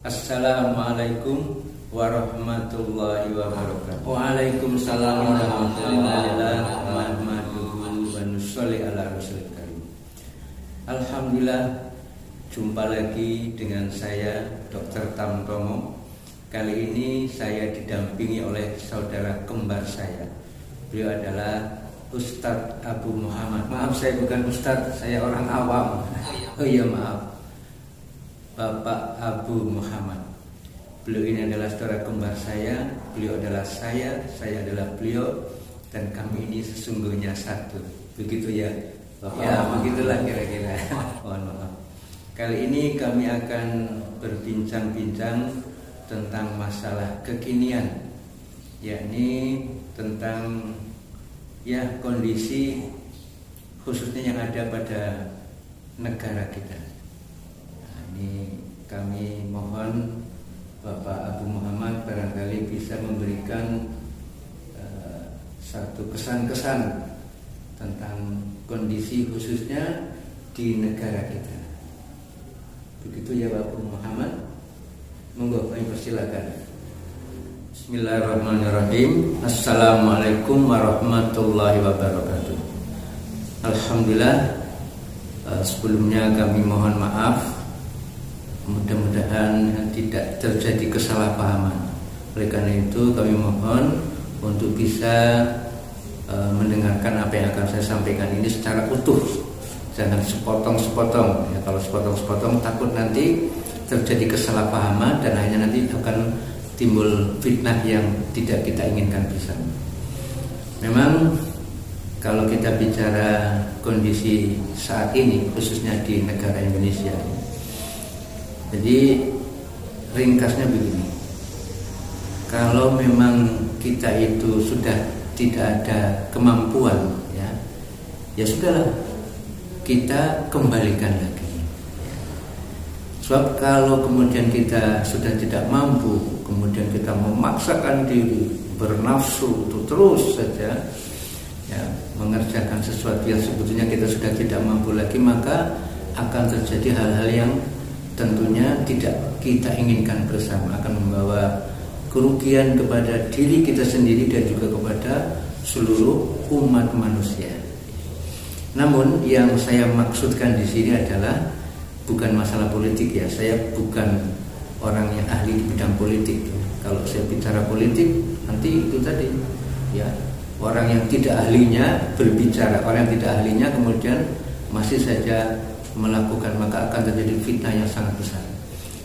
Assalamualaikum warahmatullahi wabarakatuh. Waalaikumsalam warahmatullahi wabarakatuh. Alhamdulillah, jumpa lagi dengan saya Dr. Tamtomo. Kali ini saya didampingi oleh saudara kembar saya. Beliau adalah Ustadz Abu Muhammad. Maaf, saya bukan Ustadz, saya orang awam. Oh iya, maaf, Bapak Abu Muhammad. Beliau ini adalah saudara kembar saya. Beliau adalah saya adalah beliau, dan kami ini sesungguhnya satu. Begitu ya Bapak? Ya, begitulah kira-kira. Mohon maaf. Kali ini kami akan berbincang-bincang tentang masalah kekinian, yakni tentang kondisi khususnya yang ada pada negara kita. Nah, ini kami mohon Bapak Abu Muhammad barangkali bisa memberikan satu kesan-kesan tentang kondisi khususnya di negara kita. Begitu ya Bapak Abu Muhammad. Monggo, kami persilakan. Bismillahirrahmanirrahim. Assalamualaikum warahmatullahi wabarakatuh. Alhamdulillah, sebelumnya kami mohon maaf. Mudah-mudahan tidak terjadi kesalahpahaman. Oleh karena itu kami mohon untuk bisa mendengarkan apa yang akan saya sampaikan ini secara utuh. Jangan sepotong-sepotong. Ya, kalau sepotong-sepotong takut nanti terjadi kesalahpahaman dan hanya nanti akan timbul fitnah yang tidak kita inginkan bersama. Memang kalau kita bicara kondisi saat ini khususnya di negara Indonesia, jadi ringkasnya begini. Kalau memang kita itu sudah tidak ada kemampuan, ya sudahlah, kita kembalikan lagi. Sebab kalau kemudian kita sudah tidak mampu, kemudian kita memaksakan diri, bernafsu untuk terus saja mengerjakan sesuatu yang sebetulnya kita sudah tidak mampu lagi, maka akan terjadi hal-hal yang tentunya tidak kita inginkan bersama, akan membawa kerugian kepada diri kita sendiri dan juga kepada seluruh umat manusia. Namun yang saya maksudkan di sini adalah bukan masalah politik ya. Saya bukan orang yang ahli di bidang politik. Kalau saya bicara politik, nanti itu tadi ya, orang yang tidak ahlinya berbicara, orang yang tidak ahlinya kemudian masih saja melakukan, maka akan terjadi fitnah yang sangat besar.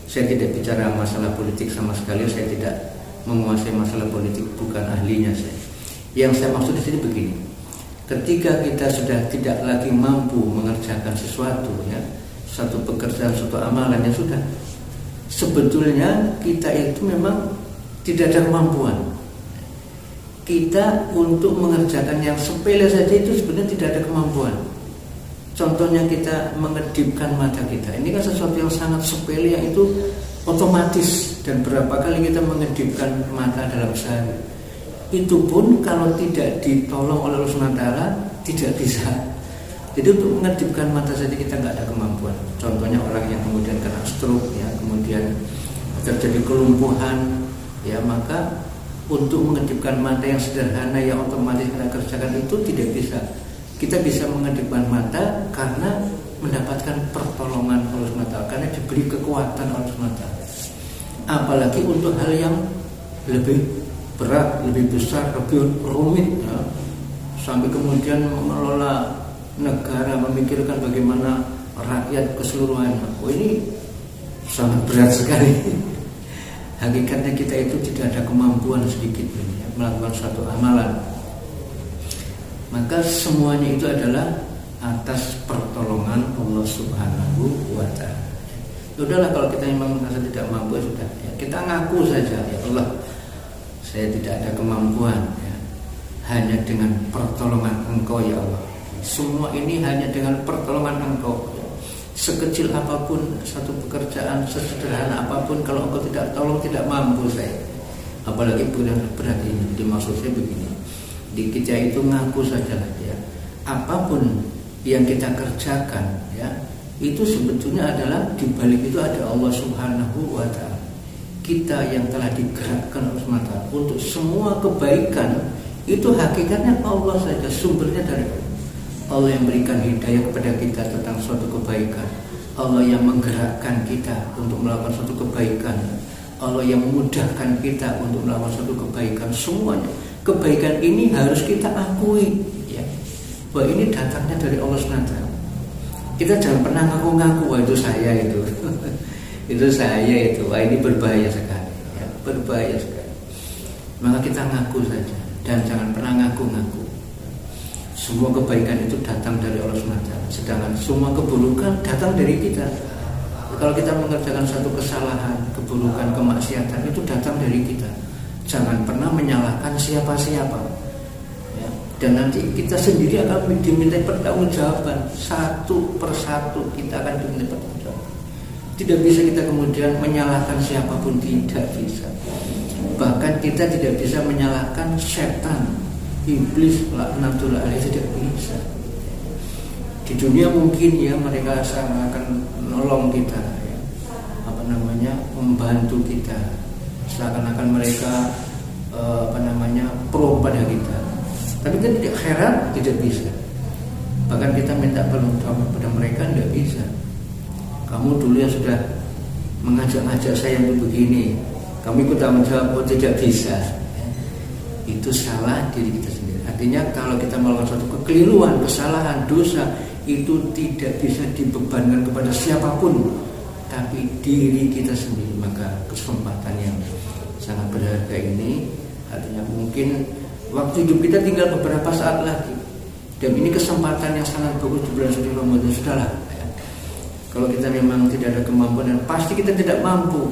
Saya tidak bicara masalah politik sama sekali. Saya tidak menguasai masalah politik, bukan ahlinya saya. Yang saya maksud di sini begini: ketika kita sudah tidak lagi mampu mengerjakan sesuatu, satu pekerjaan, suatu amalan, yang sudah sebetulnya kita itu memang tidak ada kemampuan. Kita untuk mengerjakan yang sepele saja itu sebenarnya tidak ada kemampuan. Contohnya kita mengedipkan mata kita. Ini kan sesuatu yang sangat sepele yang itu otomatis. Dan berapa kali kita mengedipkan mata dalam sehari. Itu pun kalau tidak ditolong oleh Allah SWT tidak bisa. Jadi untuk mengedipkan mata saja kita nggak ada kemampuan. Contohnya orang yang kemudian kena stroke, kemudian terjadi kelumpuhan, maka untuk mengedipkan mata yang sederhana yang otomatis kita kerjakan itu tidak bisa. Kita bisa mengedipkan mata karena mendapatkan pertolongan Allah SWT, karena diberi kekuatan Allah SWT. Apalagi untuk hal yang lebih berat, lebih besar, lebih rumit, sampai kemudian mengelola negara, memikirkan bagaimana rakyat keseluruhannya. Ini sangat berat sekali. Hakikatnya kita itu tidak ada kemampuan sedikit melakukan suatu amalan. Maka semuanya itu adalah atas pertolongan Allah Subhanahu wa ta'ala. Sudahlah, kalau kita memang merasa tidak mampu, sudah kita ngaku saja, ya Allah, saya tidak ada kemampuan, hanya dengan pertolongan Engkau ya Allah. Semua ini hanya dengan pertolongan Engkau. Sekecil apapun satu pekerjaan, sesederhana apapun, kalau Engkau tidak tolong, tidak mampu saya. Apalagi berat ini. Jadi maksud saya begini, di kita itu ngaku saja lah, apapun yang kita kerjakan, itu sebetulnya adalah di balik itu ada Allah Subhanahu wa ta'ala. kita yang telah digerakkan oleh SWT untuk semua kebaikan, itu hakikatnya Allah saja, sumbernya dari Allah yang berikan hidayah kepada kita tentang suatu kebaikan, Allah yang menggerakkan kita untuk melakukan suatu kebaikan, Allah yang memudahkan kita untuk melakukan suatu kebaikan. Semuanya kebaikan ini harus kita akui, ya, bahwa ini datangnya dari Allah SWT. Kita jangan pernah ngaku-ngaku, wah itu saya itu itu saya itu, wah ini berbahaya sekali, ya, berbahaya sekali. Maka kita ngaku saja dan jangan pernah ngaku-ngaku. Semua kebaikan itu datang dari Allah SWT, sedangkan semua keburukan datang dari kita. Kalau kita mengerjakan satu kesalahan, keburukan, kemaksiatan, itu datang dari kita. Jangan pernah menyalahkan siapa-siapa, ya. Dan nanti kita sendiri akan diminta pertanggungjawaban, satu persatu kita akan diminta pertanggungjawaban. Tidak bisa kita kemudian menyalahkan siapapun, tidak bisa. Bahkan kita tidak bisa menyalahkan setan, iblis, laknatullah alaih, tidak bisa. Di dunia mungkin ya mereka akan menolong kita, ya, membantu kita, seakan-akan mereka pro pada kita. Tapi kan di akhirat tidak bisa. Bahkan kita minta pertolongan pada mereka tidak bisa. Kamu dulu yang sudah mengajak-ajak saya untuk begini, kamu ikut tanggung jawab, tidak bisa. Itu salah diri kita sendiri. Artinya kalau kita melakukan suatu kekeliruan, kesalahan, dosa, itu tidak bisa dibebankan kepada siapapun, tapi diri kita sendiri. Maka kesempatan yang sangat berharga ini, artinya mungkin waktu hidup kita tinggal beberapa saat lagi, dan ini kesempatan yang sangat bagus di bulan suci Ramadan. Sudahlah, ya. Kalau kita memang tidak ada kemampuan, dan pasti kita tidak mampu,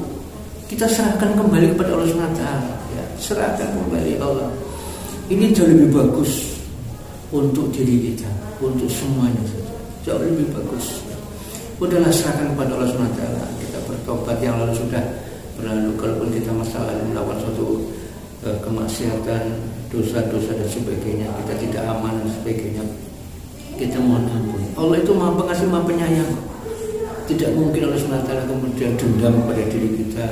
kita serahkan kembali kepada Allah SWT, ya. Serahkan kembali Allah. Ini jauh lebih bagus untuk diri kita, untuk semuanya saja, jauh lebih bagus. Udahlah, serahkan kepada Allah SWT. Kita bertobat, yang lalu sudah berlalu. Kalaupun kita masalah melakukan suatu kemaksiatan, dosa-dosa dan sebagainya, kita tidak aman dan sebagainya, kita mohon ampun. Allah itu Maha Pengasih, Maha Penyayang. Tidak mungkin Allah SWT kemudian dendam pada diri kita,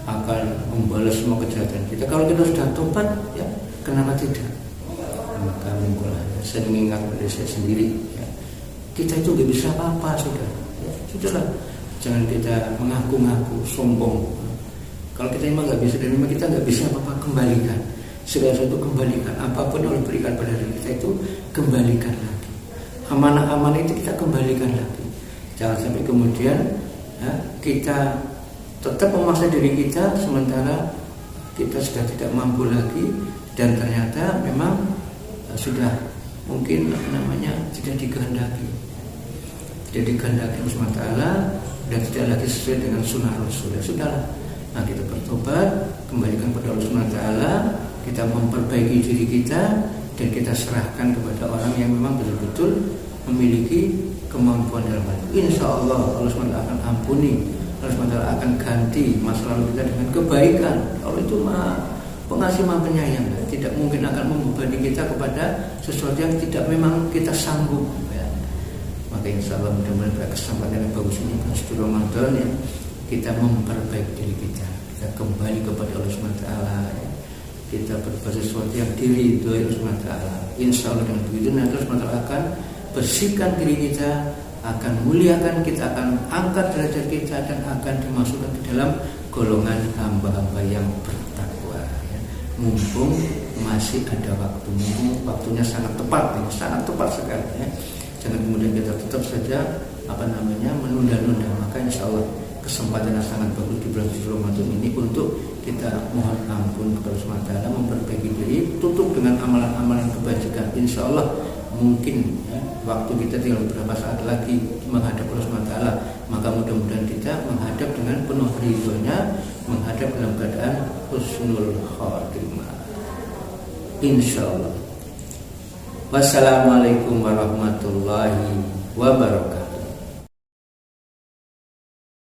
akan membalas semua kejahatan kita. Kalau kita sudah tobat, ya kenapa tidak? Maka mungkinlah saya mengingat pada saya sendiri, ya, kita itu gak bisa apa-apa, sudah, ya, sudahlah. Jangan kita mengaku-ngaku, sombong. Kalau kita memang gak bisa, dan memang kita gak bisa apa-apa, kembalikan. Segala sesuatu kembalikan. Apapun yang Allah berikan pada diri kita itu kembalikan lagi. Amanah-amanah itu kita kembalikan lagi. Jangan sampai kemudian, ya, kita tetap memaksa diri kita sementara kita sudah tidak mampu lagi, dan ternyata memang sudah mungkin tidak dikehendaki Allah SWT, dan tidak lagi sesuai dengan sunnah Rasul. Sudahlah, nah kita bertobat, kembalikan kepada Allah SWT, kita memperbaiki diri kita, dan kita serahkan kepada orang yang memang betul-betul memiliki kemampuan dalam hal itu. Insya Allah Allah SWT akan ampuni, Allah SWT akan ganti masa lalu kita dengan kebaikan. Allah itu Maha Pengasih, Maha Penyayang, tidak mungkin akan membebani kita kepada sesuatu yang tidak memang kita sanggup, ya. Maka insya Allah mudah-mudahan pada kesempatan yang bagus ini, bulan Ramadan, ya, kita memperbaiki diri kita kembali kepada Allah SWT, ya. Kita berbuat sesuatu yang diridhoi Allah SWT. Insya Allah dengan begitu nanti Allah SWT akan bersihkan diri kita, akan muliakan kita, akan angkat derajat kita, dan akan dimasukkan ke dalam golongan hamba-hamba yang bertakwa, ya. Mumpung masih ada waktu, mumpung waktunya sangat tepat, ya, sangat tepat sekali, ya. Jangan kemudian kita tetap saja menunda-nunda. Maka insya Allah kesempatan yang sangat bagus di bulan suci Ramadan ini untuk kita mohon ampun kepada Allah SWT, memperbaiki diri, tutup dengan amalan-amalan kebajikan. Insya Allah mungkin, ya, waktu kita tinggal beberapa saat lagi menghadap Allah SWT, maka mudah-mudahan kita menghadap dengan penuh ridhonya, menghadap dalam keadaan husnul khatimah, insya Allah. Wassalamualaikum warahmatullahi wabarakatuh.